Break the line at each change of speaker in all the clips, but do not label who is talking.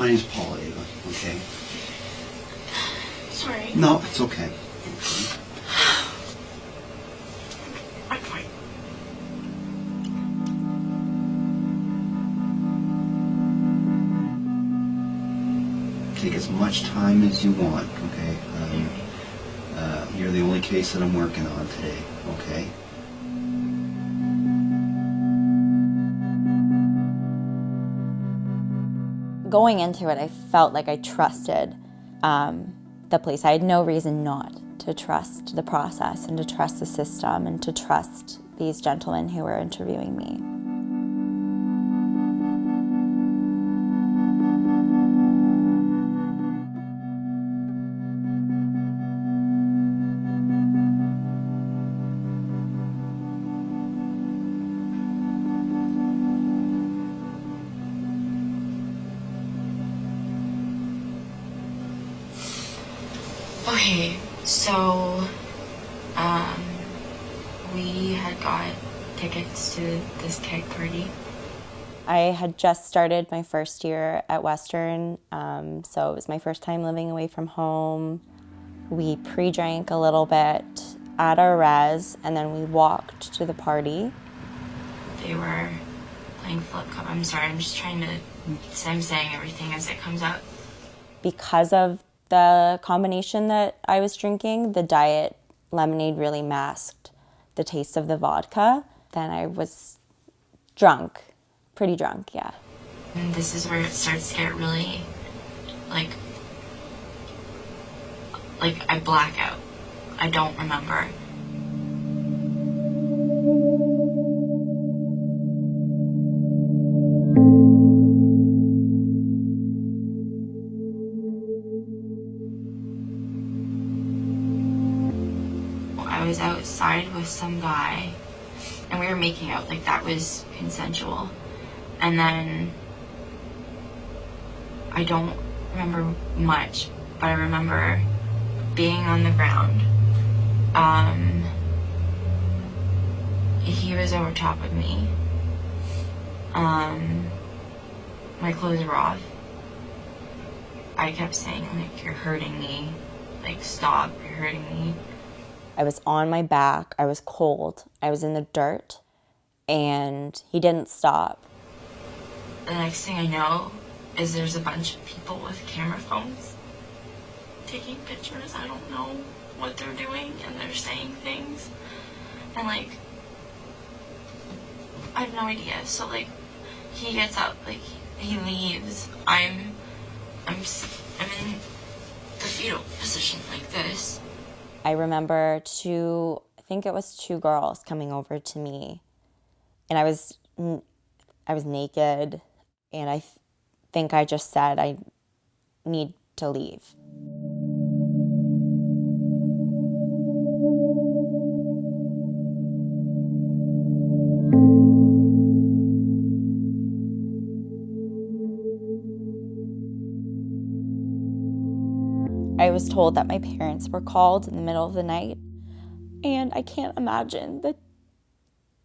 My name's Paul, Ava, okay?
Sorry.
No, it's okay.
I'm fine.
Take as much time as you want, okay? You're the only case that I'm working on today, okay?
Going into it, I felt like I trusted the police. I had no reason not to trust the process and to trust the system and to trust these gentlemen who were interviewing me.
Okay, so, we had got tickets to this keg party.
I had just started my first year at Western, so it was my first time living away from home. We pre-drank a little bit at our res, and then we walked to the party.
They were playing flip cup. I'm sorry, I'm just trying to, I'm saying everything as it comes out.
Because of the combination that I was drinking, the diet lemonade really masked the taste of the vodka. Then I was drunk, pretty drunk, yeah.
And this is where it starts to get really, like I black out. I don't remember. I was outside with some guy and we were making out, like that was consensual. And then I don't remember much, but I remember being on the ground. He was over top of me. My clothes were off. I kept saying, like, you're hurting me. Like, stop, you're hurting me.
I was on my back, I was cold, I was in the dirt, and he didn't stop.
The next thing I know is there's a bunch of people with camera phones taking pictures. I don't know what they're doing, and they're saying things. And, like, I have no idea. So, like, he gets up, like, he leaves. I'm in the fetal position like this.
I remember I think it was two girls coming over to me, and I was naked, and I think I just said, I need to leave. I was told that my parents were called in the middle of the night, and I can't imagine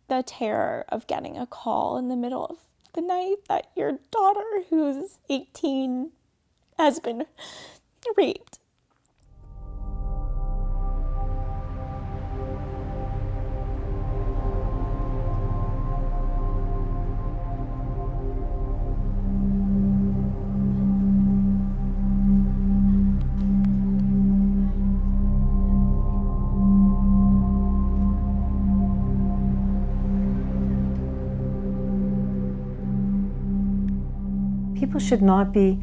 the terror of getting a call in the middle of the night that your daughter, who's 18, has been raped.
People should not be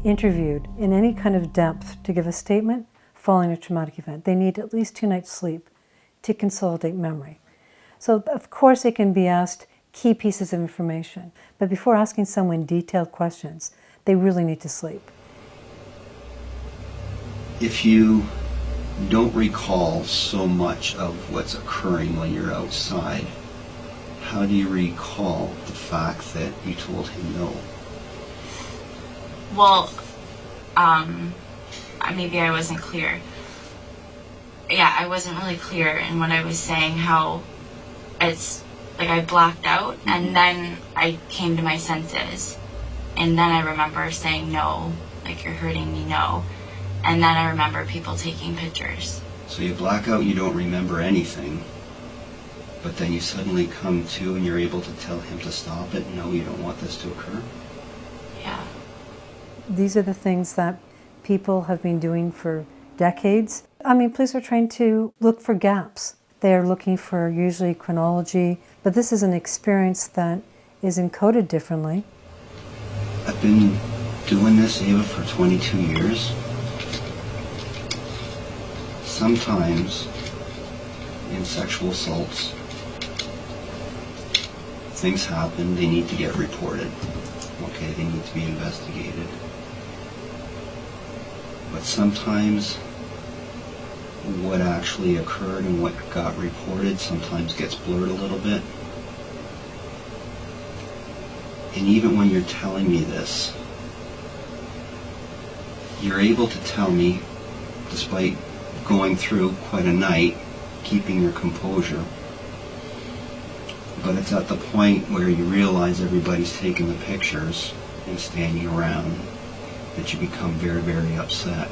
interviewed in any kind of depth to give a statement following a traumatic event. They need at least 2 nights' sleep to consolidate memory. So, of course, they can be asked key pieces of information, but before asking someone detailed questions, they really need to sleep.
If you don't recall so much of what's occurring when you're outside, how do you recall the fact that you told him no?
Well, maybe I wasn't clear. Yeah, I wasn't really clear in what I was saying, how it's like I blacked out and then I came to my senses. And then I remember saying, no, like, you're hurting me, no. And then I remember people taking pictures.
So you black out, you don't remember anything, but then you suddenly come to and you're able to tell him to stop it. No, you don't want this to occur.
Yeah.
These are the things that people have been doing for decades. I mean, police are trying to look for gaps. They're looking for usually chronology, but this is an experience that is encoded differently.
I've been doing this, Ava, for 22 years. Sometimes in sexual assaults, things happen, they need to get reported. Okay, they need to be investigated. But sometimes what actually occurred and what got reported sometimes gets blurred a little bit. And even when you're telling me this, you're able to tell me, despite going through quite a night, keeping your composure, but it's at the point where you realize everybody's taking the pictures and standing around that you become very, very upset.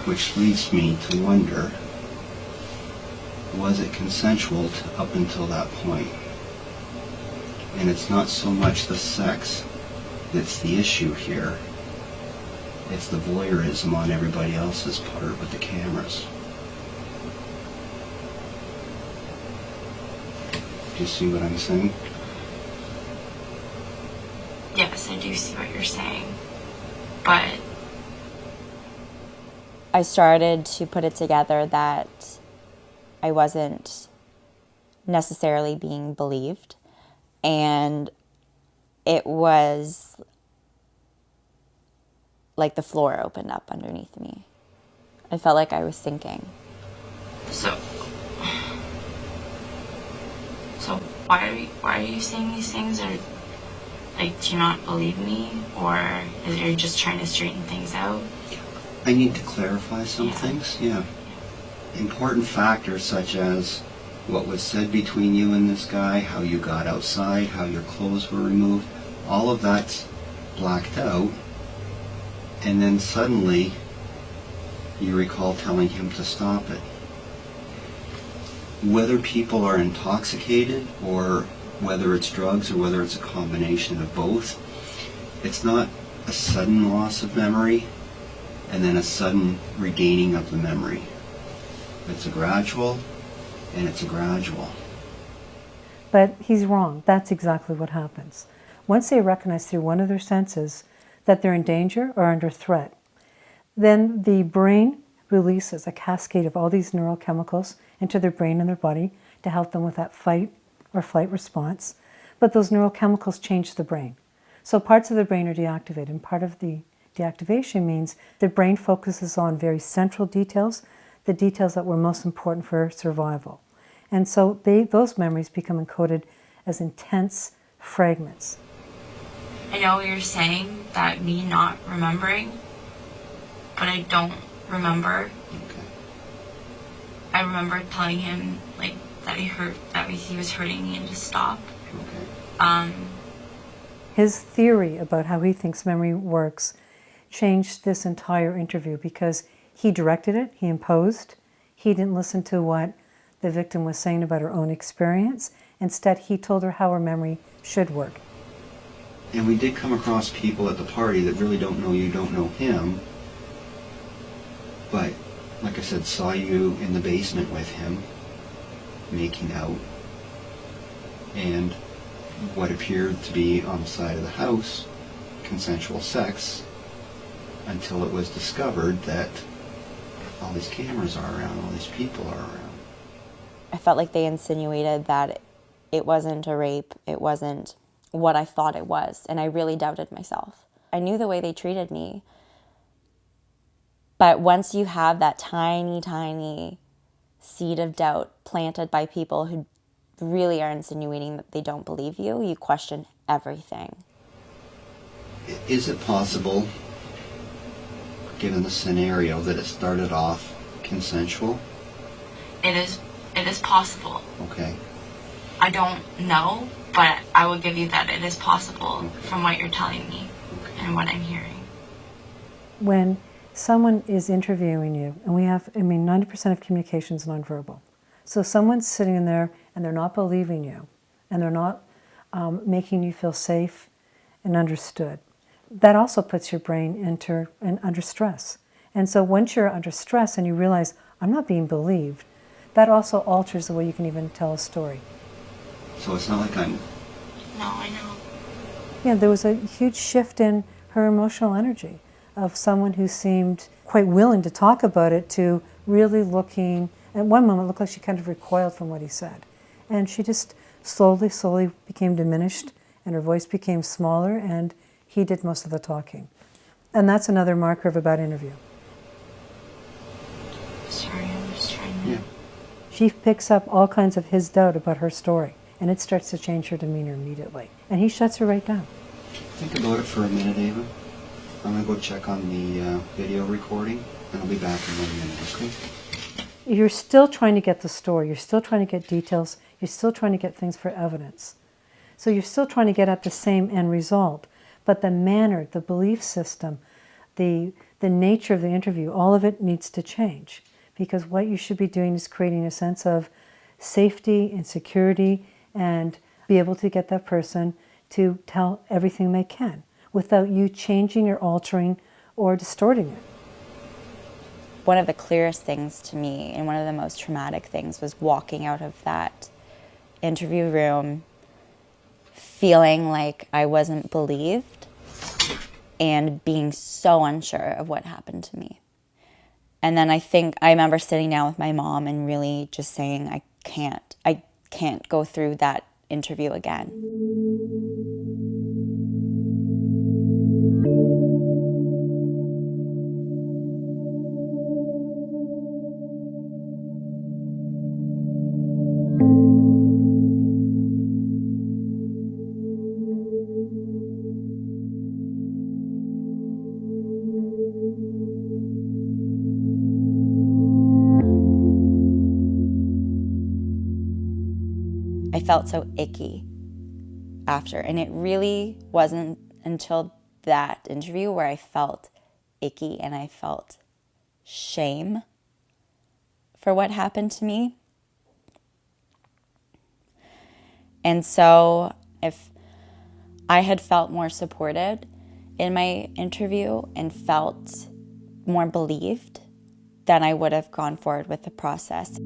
Which leads me to wonder, was it consensual up until that point? And it's not so much the sex that's the issue here. It's the voyeurism on everybody else's part with the cameras. Do you see what I'm saying?
Yes, I do see what you're saying. But
I started to put it together that I wasn't necessarily being believed, and it was like the floor opened up underneath me. I felt like I was sinking.
So why are you saying these things? Or, like, do you not believe me? Or are you just trying to straighten things out?
I need to clarify some
Yeah.
things, yeah. Important factors such as what was said between you and this guy, how you got outside, how your clothes were removed, all of that's blacked out. And then suddenly you recall telling him to stop it. Whether people are intoxicated or whether it's drugs or whether it's a combination of both, it's not a sudden loss of memory and then a sudden regaining of the memory. It's a gradual, and it's a gradual.
But he's wrong. That's exactly what happens. Once they recognize through one of their senses that they're in danger or under threat, then the brain releases a cascade of all these neurochemicals into their brain and their body to help them with that fight or flight response. But those neurochemicals change the brain. So parts of the brain are deactivated, and part of the deactivation means the brain focuses on very central details, the details that were most important for survival. And so those memories become encoded as intense fragments.
I know you're saying that me not remembering, but I don't remember.
Okay.
I remember telling him, like, that he was hurting me and to stop.
Okay.
His theory about how he thinks memory works changed this entire interview because he directed it, he imposed, he didn't listen to what the victim was saying about her own experience. Instead, he told her how her memory should work.
And we did come across people at the party that really don't know you, don't know him, but, like I said, saw you in the basement with him, making out, and what appeared to be on the side of the house, consensual sex, until it was discovered that all these cameras are around, all these people are around.
I felt like they insinuated that it wasn't a rape, it wasn't what I thought it was, and I really doubted myself. I knew the way they treated me, but once you have that tiny, tiny seed of doubt planted by people who really are insinuating that they don't believe you, you question everything.
Is it possible, given the scenario, that it started off consensual?
It is It is possible.
Okay.
I don't know, but I will give you that it is possible from what you're telling me and what I'm hearing.
When someone is interviewing you, and 90% of communication is nonverbal. So someone's sitting in there and they're not believing you, and they're not making you feel safe and understood. That also puts your brain under stress. And so once you're under stress and you realize, I'm not being believed, that also alters the way you can even tell a story.
So it's not like I'm...
No, I know.
Yeah, there was a huge shift in her emotional energy of someone who seemed quite willing to talk about it to really looking, at one moment it looked like she kind of recoiled from what he said. And she just slowly became diminished, and her voice became smaller, and he did most of the talking. And that's another marker of a bad interview.
Sorry, I'm just trying to...
Yeah.
She picks up all kinds of his doubt about her story, and it starts to change her demeanor immediately. And he shuts her right down.
Think about it for a minute, Ava. I'm going to go check on the video recording, and I'll be back in 1 minute, okay?
You're still trying to get the story. You're still trying to get details. You're still trying to get things for evidence. So you're still trying to get at the same end result. But the manner, the belief system, the nature of the interview, all of it needs to change. Because what you should be doing is creating a sense of safety and security, and be able to get that person to tell everything they can without you changing or altering or distorting it.
One of the clearest things to me, and one of the most traumatic things, was walking out of that interview room feeling like I wasn't believed and being so unsure of what happened to me. And then I remember sitting down with my mom and really just saying, I can't go through that interview again. I felt so icky after, and it really wasn't until that interview where I felt icky and I felt shame for what happened to me. And so if I had felt more supported in my interview and felt more believed, then I would have gone forward with the process.